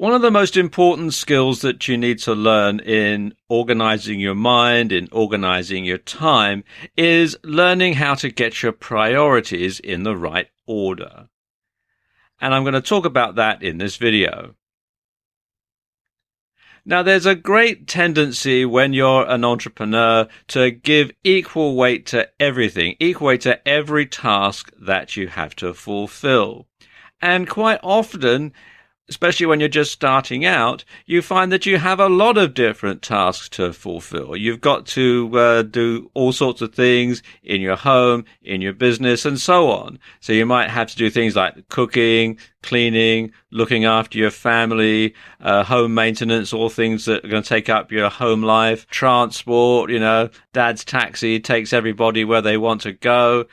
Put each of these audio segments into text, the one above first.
One of the most important skills that you need to learn in organizing your mind, in organizing your time, is learning how to get your priorities in the right order. And I'm going to talk about that in this video. Now, there's a great tendency when you're an entrepreneur to give equal weight to everything, equal weight to every task that you have to fulfill. And quite often, especially when you're just starting out, you find that you have a lot of different tasks to fulfill. You've got to do all sorts of things in your home, in your business, and so on. So you might have to do things like cooking, cleaning, looking after your family, home maintenance, all things that are going to take up your home life, transport, dad's taxi takes everybody where they want to go.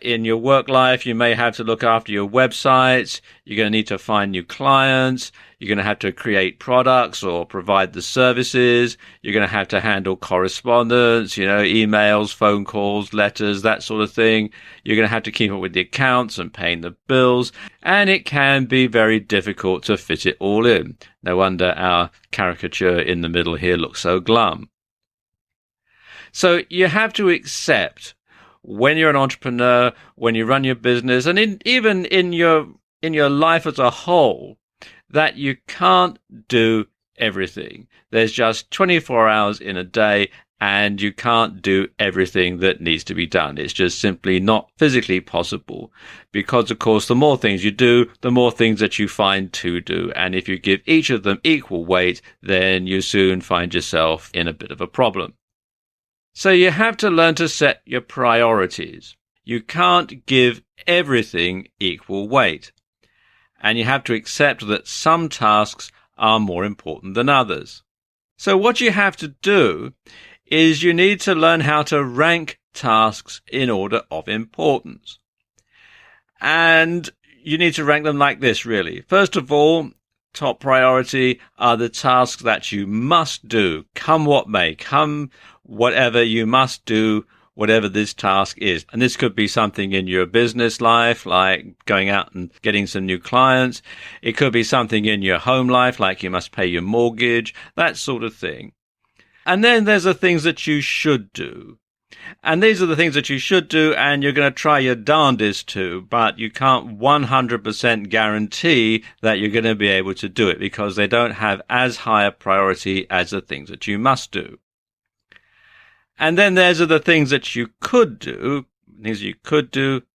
In your work life, you may have to look after your websites. You're going to need to find new clients. You're going to have to create products or provide the services. You're going to have to handle correspondence, emails, phone calls, letters, that sort of thing. You're going to have to keep up with the accounts and paying the bills. And it can be very difficult to fit it all in. No wonder our caricature in the middle here looks so glum. So you have to accept, when you're an entrepreneur, when you run your business, and even in your life as a whole, that you can't do everything. There's just 24 hours in a day, and you can't do everything that needs to be done. It's just simply not physically possible, because, of course, the more things you do, the more things that you find to do. And if you give each of them equal weight, then you soon find yourself in a bit of a problem. So you have to learn to set your priorities. You can't give everything equal weight. And you have to accept that some tasks are more important than others. So what you have to do is you need to learn how to rank tasks in order of importance. And you need to rank them like this, really. First of all, top priority are the tasks that you must do, come what may, come whatever you must do, whatever this task is. And this could be something in your business life, like going out and getting some new clients. It could be something in your home life, like you must pay your mortgage, that sort of thing. And then there's the things that you should do. And these are the things that you should do, and you're going to try your darndest to, but you can't 100% guarantee that you're going to be able to do it, because they don't have as high a priority as the things that you must do. And then there's the things that you could do,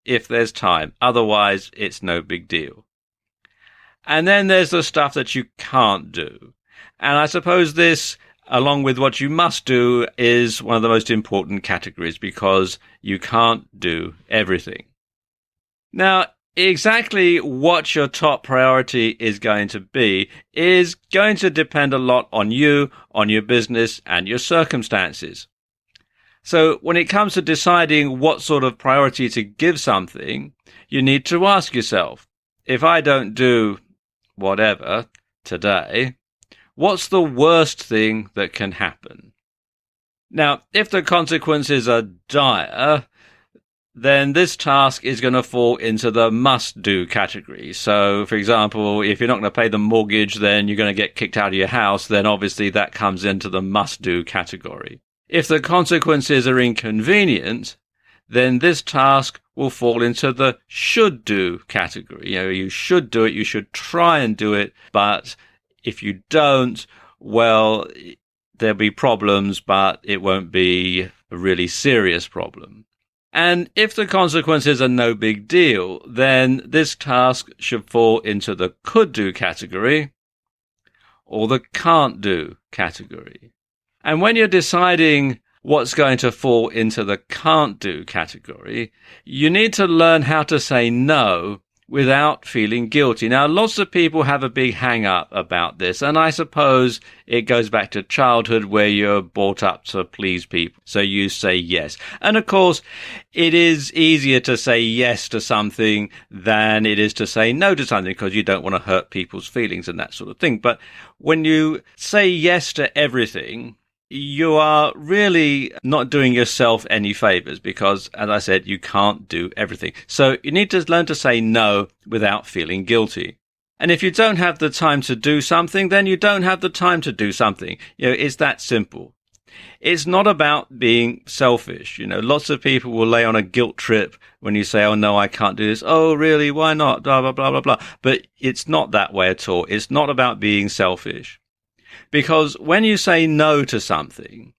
if there's time. Otherwise, it's no big deal. And then there's the stuff that you can't do. And I suppose this, along with what you must do, is one of the most important categories, because you can't do everything. Now, exactly what your top priority is going to be is going to depend a lot on you, on your business, and your circumstances. So when it comes to deciding what sort of priority to give something, you need to ask yourself, if I don't do whatever today, what's the worst thing that can happen? Now, if the consequences are dire, then this task is going to fall into the must-do category. So, for example, if you're not going to pay the mortgage, then you're going to get kicked out of your house, then obviously that comes into the must-do category. If the consequences are inconvenient, then this task will fall into the should-do category. You should do it, you should try and do it, but if you don't, well, there'll be problems, but it won't be a really serious problem. And if the consequences are no big deal, then this task should fall into the could-do category or the can't-do category. And when you're deciding what's going to fall into the can't-do category, you need to learn how to say no without feeling guilty. Now, lots of people have a big hang-up about this, and I suppose it goes back to childhood where you're brought up to please people, so you say yes. And of course, it is easier to say yes to something than it is to say no to something, because you don't want to hurt people's feelings and that sort of thing. But when you say yes to everything, you are really not doing yourself any favors, because, as I said, you can't do everything. So you need to learn to say no without feeling guilty. And if you don't have the time to do something, then you don't have the time to do something. It's that simple. It's not about being selfish. Lots of people will lay on a guilt trip when you say, oh, no, I can't do this. Oh, really? Why not? Blah, blah, blah, blah, blah. But it's not that way at all. It's not about being selfish. Because when you say no to something,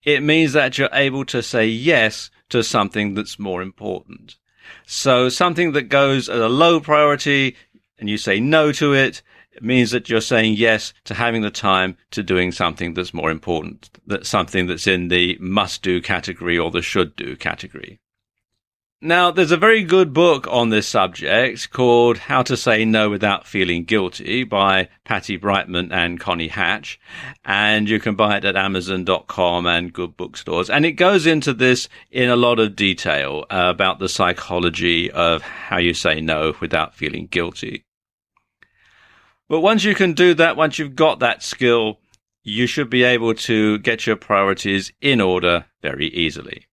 it means that you're able to say yes to something that's more important. So something that goes at a low priority and you say no to it, it means that you're saying yes to having the time to doing something that's more important, that's something that's in the must-do category or the should-do category. Now, there's a very good book on this subject called How to Say No Without Feeling Guilty by Patty Brightman and Connie Hatch, and you can buy it at Amazon.com and good bookstores. And it goes into this in a lot of detail about the psychology of how you say no without feeling guilty. But once you can do that, once you've got that skill, you should be able to get your priorities in order very easily.